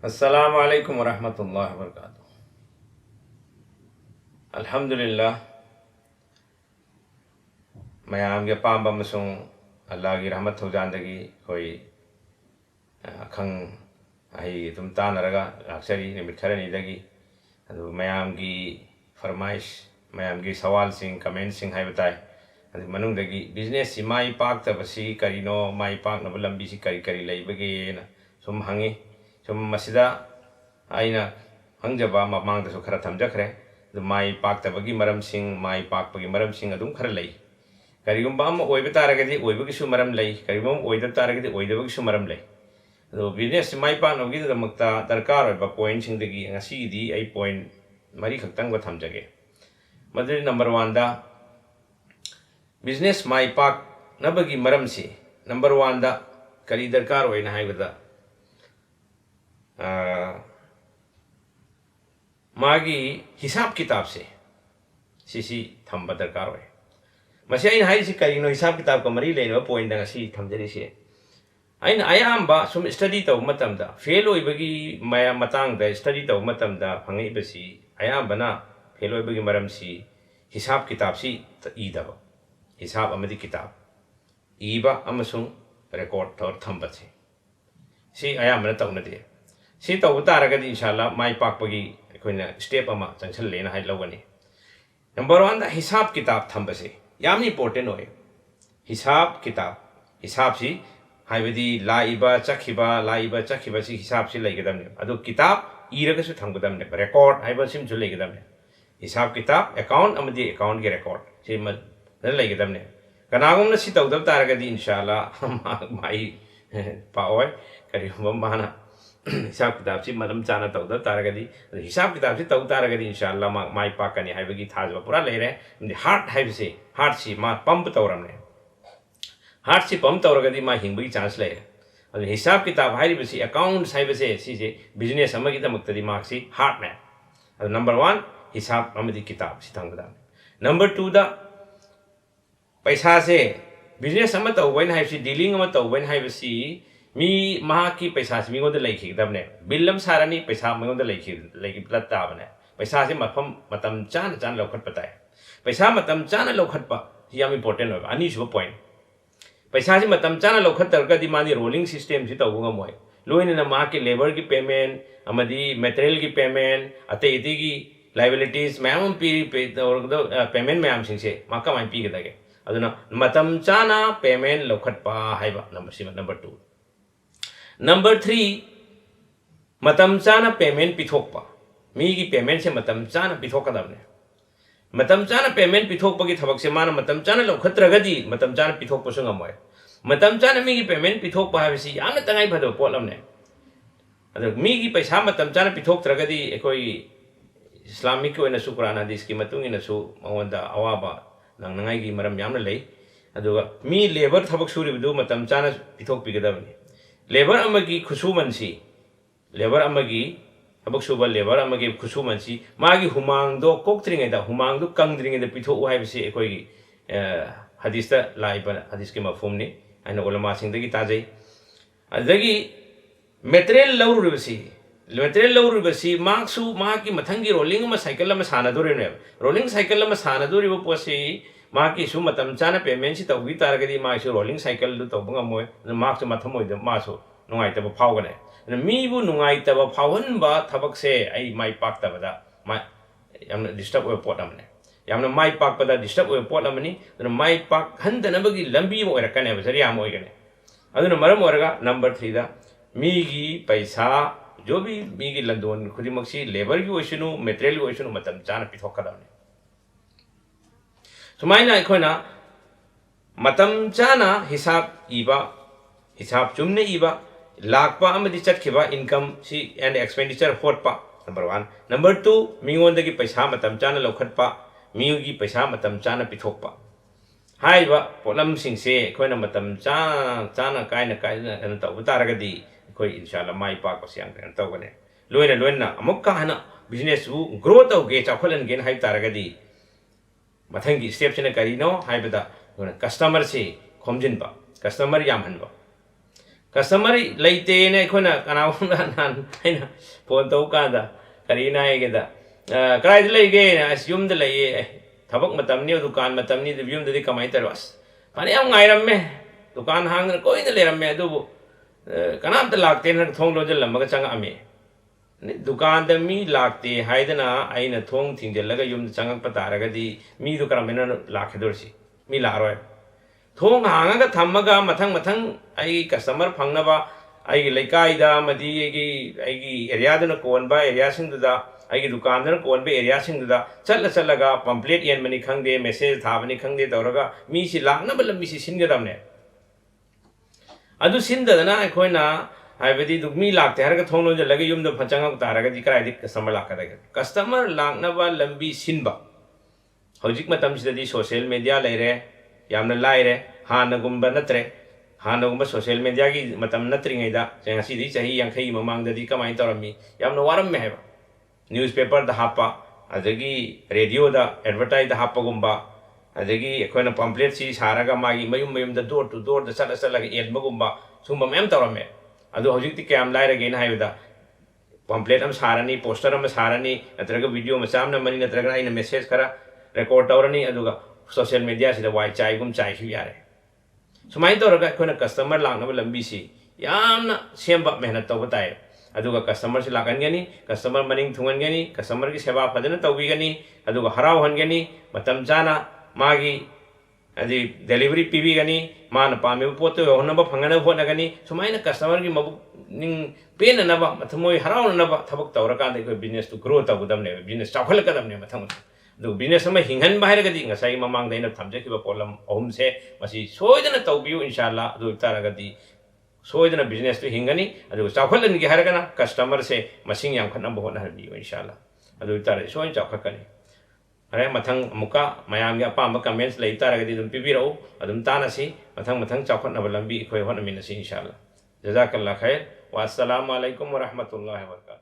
अस्सलामुअलैकुम वरहमतुल्लाहि वबरकातुहू। अल्हम्दुलिल्लाह मयामगे पांबा मसुंग अल्लाह की रहमत थौजानदगी कोई अखंग अही तुम तानरगा लाक्सरी निमित खरनीदगी अदु मयामगी फरमाइश मयामगी सवाल सिंग कमेंट सिंग है बताए अदु मनुंगदगी बिजनेस सि माई पाक्तबसी करिनो माई पाकनब लंबी सि करी करी लैबगेना सुम हंगी सुम मसिदा आइना हंगजबा ममांगदसु खरा थमजखरे अदु माई पाक्तबगी मरमसिंग माई पाकपगी मरमसिंग अदुम खरा लै करिगुम्बा अमा ओइबा तारगदि ओइबगिसु मरम लै करिगुम ओइदा तारगदि ओइदबगिसु मरम लै अदु बिजनेस माई पाकनबगिदमक्ता दरकार ओइबा पॉइंट सिंगदगी ngasiदी आई पॉइंट मरी खक्तंग बा थमजगे मदुरी नंबर 1 दा बिजनेस माई पाकनबगी मरमसि नंबर 1 दा करी दरकार ओइना हाइबदा मागी हिसाब किताब से सिसी थंबा दरकार होय मसे आइन हाइसि करिनो हिसाब किताब का मरी लेनो पॉइंट दंगा सी थमजरिसे आइन आयाम्बा सुम स्टडी तव मतमदा फेल होइबगी माया मतंग दा स्टडी तव मतमदा फंगइबसी आयाम्बना फेल होइबगी मरमसी हिसाब किताब सी ईदबा हिसाब अमदी किताब ईबा अमसुंग रिकॉर्ड तौर थंबसे सी आयाम्बना तवनदे सी तव तारगदि इंशाल्लाह माई पाकपगी अखोइना स्टेप अमा चंगछल्लेना हाइ लौगनी नंबर 1 दा हिसाब किताब थंबसे यामनी इंपोर्टेंट होय हिसाब सी हाइबदी लाइबा चखिबा सी हिसाब सी लैगदमने अदु किताब इरगसु थंगदमने रिकॉर्ड हाइबा सिमसु लैगदमने हिसाब किताब अकाउंट अमदी अकाउंट के रिकॉर्ड सी मद लैगदमने कनागुमना सी तवदब तारगदि इंशाल्लाह माई पाओय करिगुम माना हिसाब किताब से मदम चाना तौद तारगदी हिसाब किताब से तौ तारगदी इंशाल्लाह माई पाकनी हाइबगी थाजबा पूरा लेरे हार्ट हाइबसे हार्ट सी मा पंप तौरमने हार्ट सी पंप तौरगदी मा हिंबगी चांस लेरे अदु हिसाब किताब हाइबसे अकाउंट्स हाइबसे सिजे बिजनेस अमगी दमक्तदी मार्क्सी हार्ट ने अदु नंबर 1 हिसाब अमदी किताब सी थंगदा नंबर 2 दा पैसा से बिजनेस अम तौबैन हाइबसी डीलिंग अम तौबैन हाइबसी मी महा की पैसा से मिगोद लैखिगदबने बिल्लम सारानी पैसा मिगोद लैखिबला ताबने पैसा से मफम मतम चान चान लौखट पताय पैसा मतम चान लौखट पा याम इंपोर्टेंट होय अनी सुब पॉइंट पैसा से मतम चान लौखट तरगदी मानी रोलिंग सिस्टम से तौगम मोय लोइना मा के लेबर की पेमेंट अमदी मटेरियल की पेमेंट अते इति की लायबिलिटीज मैम पी पे पेमेंट मैम सिंसे मा कमाय पीगदगे अदुना मतम चाना पेमेंट लौखट पा हाइबा नंबर 2 नंबर 3 मतम चाना पेमेंट पिथोकपा मी की पेमेंट से मतम चाना पिथोकदबने मतम चाना पेमेंट पिथोकपगी थबक से माना मतम चाना लौखत्रगदी मतम चाना पिथोकपसु ngमोय मतम चाना मी की पेमेंट पिथोकपा हाबसी यामना तंगाई फदो पोलमने अदो मी की पैसा मतम चाना पिथोकत्रगदी एकोई इस्लामिक के ओइना कुरान हदीस की मतुंगिना सु मवंदा अवाबा नंगनंगाई की मरम यामना लै अदुगा मी लेबर थबक सुरिबदु मतम चाना पिथोकपिगदबनी लेबर अमगी खुसुमनसी लेबर अमगी थबक सुबा लेबर अमगी खुसुमनसी मागी हुमांगदो कोक्त्रिंगेदा हुमांगदो कंग्द्रिंगेदा पिथो हाइबसे एकोई हदीस ता लाइबा हदीस के मफहुमनी आइना उलमा सिंगदगी ताजै अदगी मटेरियल लौरुबसी मार्क्सु माकी मथंगी रोलिंग मा साइकिल मा सानादोरिने रोलिंग साइकिल मा सानादोरिबो पोसी माकी सु मतम चाना पेमेंट सि तौगी तारगदी मासु रोलिंग साइकिल दु तौबंगा मोय मार्क्स मथमोय द मासु नुंगाइतबा फावगने मीबु नुंगाइतबा फावहनबा थबक से आई माई पाक्तबदा मा यामना डिस्टर्ब ओय पोट अमने यामना माई पाकपदा डिस्टर्ब ओय पोट अमनी माई पाक हंदनबगी लंबी मो ओरकने बसरी याम ओयगने अदुना मरम ओरगा नंबर 3 दा मीगी पैसा जो भी मीगी लंदोन खुदिमक्सी लेबर की ओइसनु मटेरियल की ओइसनु मतम चाना पिथोकदबने सुमाइना अखोना मतम चाना हिसाब इबा हिसाब चुमने इबा लाखपा अमदी चटखिबा इनकम सी एंड एक्सपेंडिचर होटपा नंबर 1 नंबर 2 मिंगोंदगी पैसा मतम चाना लौखटपा मियुगी पैसा मतम चाना पिथोकपा हाइबा पोलम सिंसे अखोना मतम चाना कायना तब तारगदी अखोई इंशाल्लाह माई पाक पसियांग तौगने लोइना अमुक काहना बिजनेस बु ग्रो तौगे चाखोलन गेन हाइ तारगदी मथंगी स्टेप से करीनो हाइबदा कस्टमर से खोमजिनबा customer यामहनबा customer leite ne khona kana nan aina phone to ka da kari na ye da krai de lege assume de lei thabak matam ni dukan matam ni yum de kamai tarwas pani am ngai ram me dukan hang koi de le ram me du kanam ta lakte na thong lo jel lam ga chang ame dukan da mi lakte haidana aina thong thing jel ga yum chang pa tara ga di mi du karam na lakhedor si mi la roi thong hang ga thamaga mathang mathang ai customer phangna ba ai laikai da madi ai area da na kon ba area sing da ai dukan da kon ba area sing da chala ga pamphlet yen mani khang de message tha bani khang de tawraga mi si lakna ba lam mi si sin ga dam ne adu sin da na ai khoina ai badi du mi lakte har ga thong lo jala ga yum da phachang ga tara ga di krai di customer lak ka da customer lakna ba lambi sin ba hojik matam si di social media lai re yamna lai re hana gumba natre hana gumba social media gi matam natri ngai da jang si di chahi yang khai mamang da di kamai torami yamna waram me ba newspaper da hapa adagi radio da advertise da hapa gumba adagi ekhoina pamphlet si saraga magi mayum da door to door da sala ga el magumba sumba mem torame adu hojik ti kam lai re gen hai da pamphlet am sarani poster am sarani natraga video masam na mani natraga ina message kara record tawrani aduga social media si da wai chai gum chai hi yare sumai tawraga ekhoina customer lang na lambi si yamna semba mehnat taw batai aduga customer si lakan gani customer maning thungan gani customer ki seba phadana tawbi gani aduga harau han gani matam jana magi adi delivery pibi gani mana pame poto honna ba phangana hona gani sumai na customer ki mabu ning pena na ba mathamoi harau na ba thabak tawra ka de ko business to grow taw dam ne business chawkhal ka dam ne matham do business sama hingan bahar ga di ngasai mamang daina thamje ki ba problem ahum se masi soidana tawbiu inshallah do tara ga di soidana business to hingani adu chawkhal ni har ga na customer se masing yang khan ba hona bi inshallah adu tara soin chawkhal kani are mathang muka mayam gi apam comments lai tara ga di dum pibiro adum tana si mathang chawkhal na ba lambi khoi hona min si inshallah jazakallah khair wa assalamu alaikum wa rahmatullahi wa barakatuh